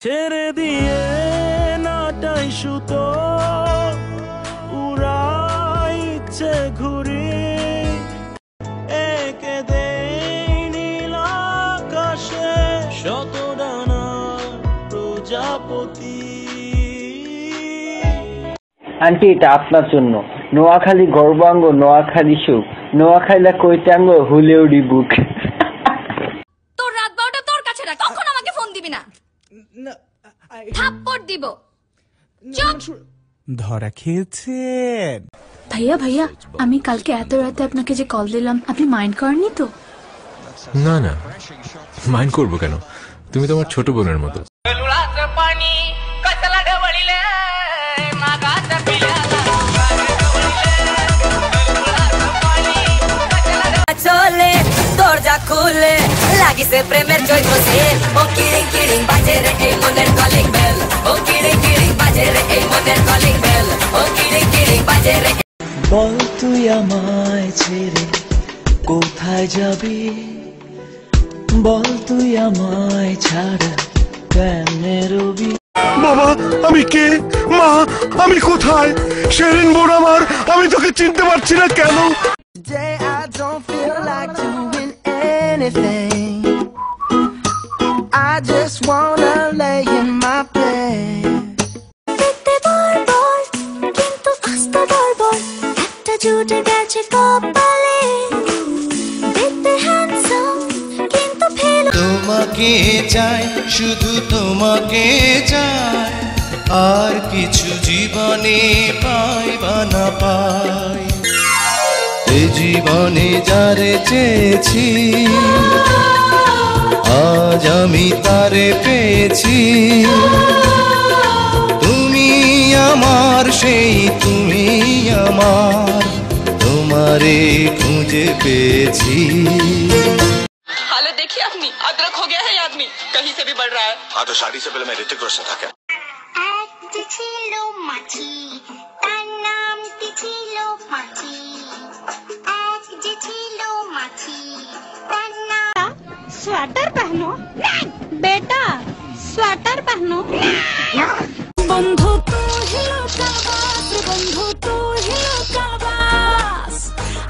ছেড়ে দিয়ে নাটাই সুতো উড়াইছে ঘুরি একে দেই নীল আকাশে শত ডানা প্রজাপতি। আন্টি এটা আপনার জন্য। নোয়াখালী গর্বাঙ্গ, নোয়াখালী সুখ, নোয়াখালী কৈটাঙ্গ হুলেউডি বুক। তোর রাত 12টা তোর কাছে রাখ, কখন আমাকে ফোন দিবি না, থাপ্পড় দিব। ধরা খেয়েছেন? ভাইয়া ভাইয়া, আমি কালকে এত রাতে আপনাকে যে কল দিলাম, আপনি মাইন্ড করেননি তো? না না, মাইন্ড করবো কেন? তুমি তো আমার ছোট বোনের মতো। চলে দরজা খুলে লাগিছে প্রেমের চৈত্র সেল, ও কিড়িং কিড়িং বাজে রে এই মনের কলিং বেল, ও কিড়িং কিড়িং বাজে রে এই মনের কলিং বেল, ও কিড়িং কিড়িং বাজে রে। বল তুই আমায় ছেড়ে কোথায় যাবি, বল তুই আমায় ছাড়া কেমনে রবি। বাবা আমি কে? মা আমি কোথায়? শেরিন বোন আমার, আমি তোকে চিনতে পারছি না কেন? Today I don't feel like doing anything, I just wanna lay in my bed. দেখতে বর্বর কিন্তু আস্তে বর্বর, একটা জুটে গেছে কপালে। দেখতে হ্যান্ডসাম কিন্তু ফেল। তোমাকে চাই, শুধু তোমাকে চাই, আর কিছু জীবনে পাই বা না পাই। এ জীবনে যারে চেয়েছি, আজ আমি তারে পেয়েছি। তুমি আমার সেই তুমি আমার, তোমারে খুঁজে পেয়েছি। हालत देखिए अपनी, अदरक हो गया है ये आदमी, कहीं से भी बढ़ रहा है। हाँ तो शादी से पहले मैं ऋतिक रोशन था क्या? ছিল মাছি, তার নাম কি ছিল মাছি, এক যে ছিল মাছি তার নাম। স্वेटर पहनो बेटा, स्वेटर पहनो। বন্ধু তু হিলো কাবাস, বন্ধু তু হিলো কাবাস,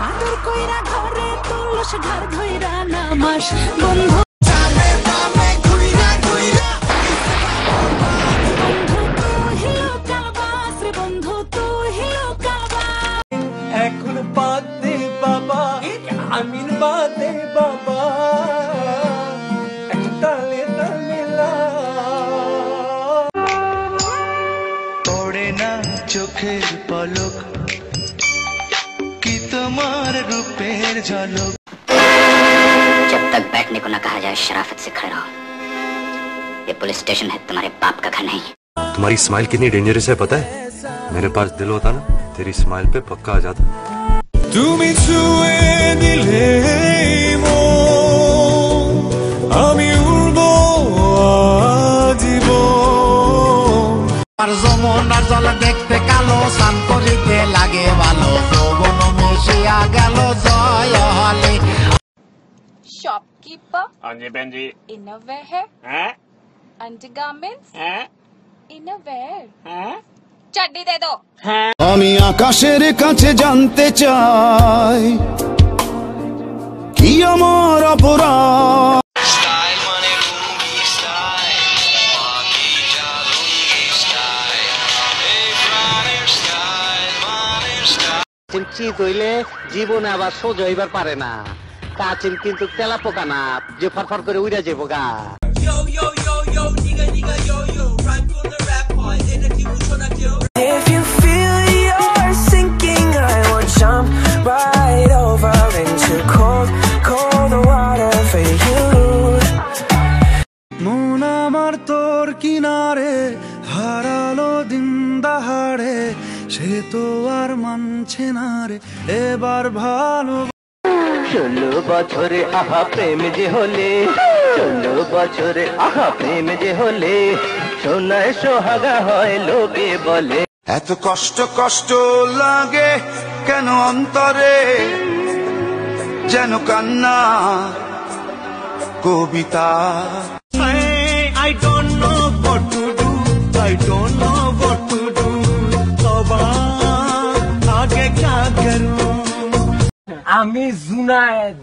আদর কইরা ঘরে তুলস ঘর ধইরা নামাস। বন্ধু এখন বাদে বাবা, আমিন বাদে বাবা, তালে তালে লা। পড়ে না চোখের পলক, কি তোমার রূপের ঝলক। जब तक बैठने को न कहा जाए शराफत से खड़े रहो, ये पुलिस स्टेशन है, तुम्हारे बाप का घर नहीं। तुम्हारी स्माइल कितनी डेंजरस है पता है? मेरे पास दिल होता ना, तेरी स्माइल पे पक्का आ जाता। তুমি ছুঁয়ে দিলে মন, আমি উড়বো আজীবন। আর যমুনার জল দেখতে কালো, স্নান করিতে লাগে ভালো, যৌবন মিশিয়া গেল জয় হলে। शॉपकीपर हाँ जी बहन जी। इनरवेयर हैं? अंडरगारमेंट्स हैं? इनरवेयर चड्डी दे दो। আমি আকাশের কাছে জানতে চাই, কি আমার অপরাধ। চিত হইলে জীবনে আবার সোজা হইবার পারে না। কাচিন কিন্তু তেলা পোকা না যে ফরফর করে উড়া যাবো গা। If you feel you're sinking, I will jump right over into cold, cold water for you. মন আমার তোর কিনারে হারালো দিন দাহাড়ে, সে তো আর মানছে না রে এবার ভালো। 16 বছরে আহা প্রেম যে হলে, 16 বছরে আহা প্রেম যে হলে, সোনায় সোহাগা হয় লোকে বলে। এত কষ্ট কষ্ট লাগে কেন অন্তরে, যেন কান্না কবিতা। I don't know what to do, I don't know what to do, তবা আগে क्या करूं। আমি জুনায়েদ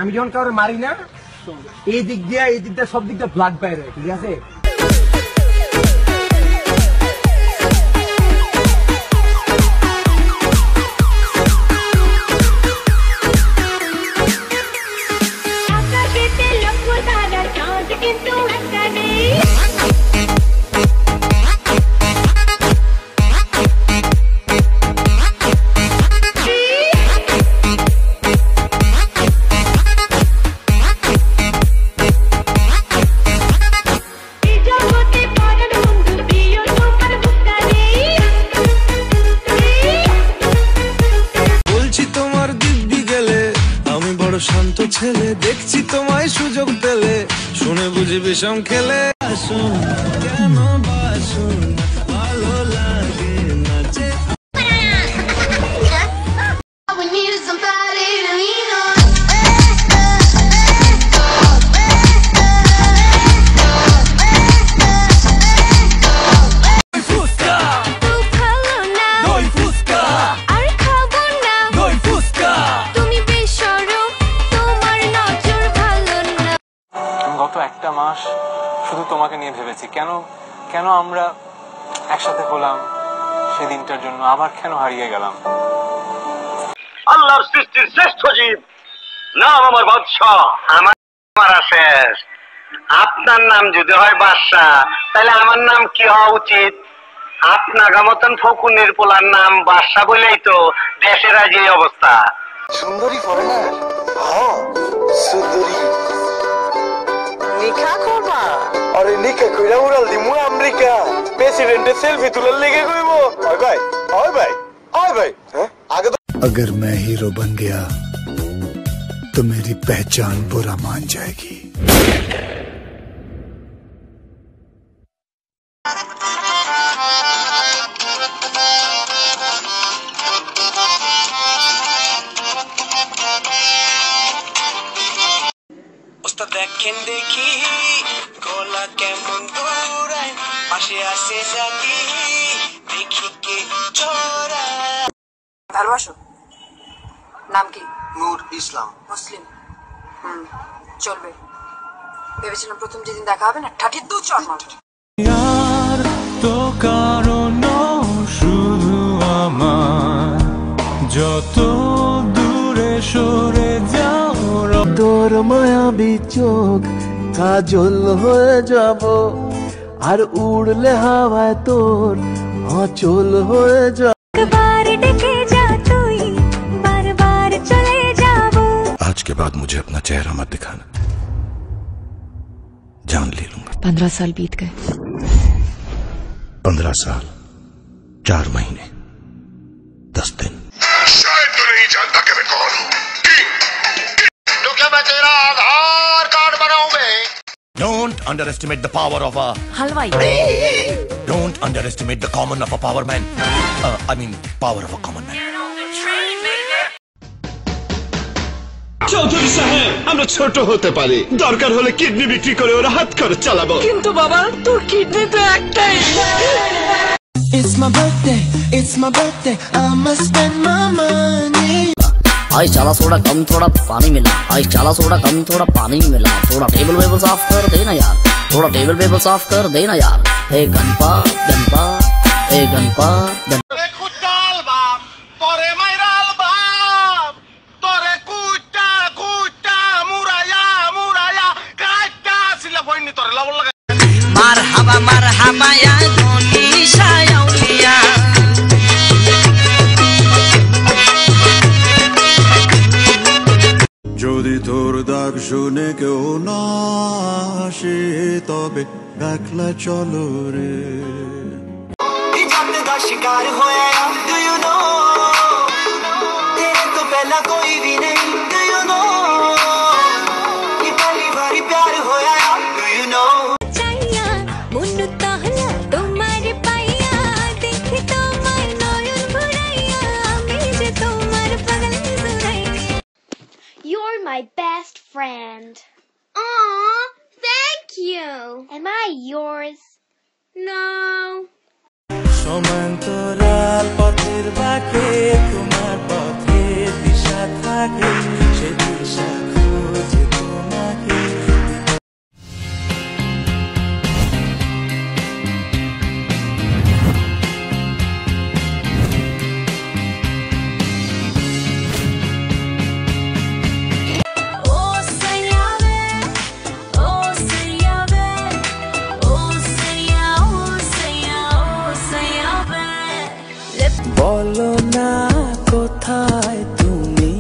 আমি যখন কাউকে মারি না, এই দিক দিয়ে সব দিক দিয়ে ব্লাড বাইরে, ঠিক আছে? শান্ত ছেলে দেখছি তোমায় সুযোগ পেলে, শুনে বুঝি বিষম খেলে। আসুন কেন বাসুন ভালো লাগে নাচে। গত একটা মাস শুধু তোমাকে নিয়ে ভেবেছি, কেন আমরা একসাথে হলাম সেদিনটার জন্য, আবার কেন হারিয়ে গেলাম। আল্লাহর সৃষ্টির শ্রেষ্ঠ জীব, নাম আমার বাদশাহ, আমার শেষ। আপনার নাম যদি হয় বাদশাহ, তাহলে আমার নাম কি হওয়া উচিত? আপনার মতন ফকুনের পোলার নাম বাদশাহ বলেই তো দেশের আজ এই অবস্থা। সুন্দরী ফরেনার, হ্যাঁ সুন্দরী। নিকা করবা? আরে নিকা কইরা উড়াল দিমু আমেরিকা, প্রেসিডেন্টের সেলফি তুলার লেগে কইব। ওই ভাই হ্যাঁ আগে তো। अगर मैं हीरो बन गया तो मेरी पहचान बुरा मान जाएगी। ওস্তাদ দেখেন দেখি গলা কেমন দৌড়ায়, পাশে আসে জাতি দেখি কে চড়া। ভালোবাসো? নাম কি? নূর ইসলাম। মুসলিম? চলবে। ভেবেছিলাম প্রথম যেদিন দেখা হবে না, ঠাঠির দু চড় মারব। আর তো কারণ শুধু আমার, যত দূরে সরে যাও তোর মায়াবী চোখ কাজল হয়ে যাব, আর উড়লে হাওয়ায় তোর অচল হয়ে যাব। आज के बाद मुझे अपना चेहरा मत दिखाना, जान ले लूंगा। 15 साल बीत गए। 15 साल 4 महीने 10 दिन। शायद तो नहीं जानता कि मैं कौन हूँ। तो क्या मैं तेरा आधार कार्ड बनाऊं मैं? Don't underestimate the power of a हलवाई। Don't underestimate the common of a power man. I mean power of a common man. Chowdhury সাহেব, আমরা ছোট হতে পারি, দরকার হলে কিডনি বিক্রি করে ওরা হাত খরচ চালাবো। কিন্তু বাবা, তোর কিডনি তো একটাই। It's my birthday, I must spend my money. आज चाला सोडा कम थोड़ा पानी मिला, आज चाला सोडा कम थोड़ा पानी मिला। थोड़ा टेबल वेबल साफ कर देना यार, थोड़ा टेबल वेबल साफ कर देना यार। ए गणपा ए गणपा মারহাবা ইয়া গনিশা আউলিয়া। যদি তোর ডাক শুনে কেউ না আসে, তবে একলা চলো রে। इजात दा शिकार होया, do you know? तेरे तो पहला कोई भी नहीं, do you know? ये पहली बारी प्यार होया, do you know? मुन्नु ताहला तुम्हारे पाया, देखे तो my best friend. Aw, thank you. Am I yours? No. সমান্তরাল পথের বাঁকে তোমার পথে দিশা থাকে সে দিশা খুঁজে তোমাকে বলো না কোথায় তুমি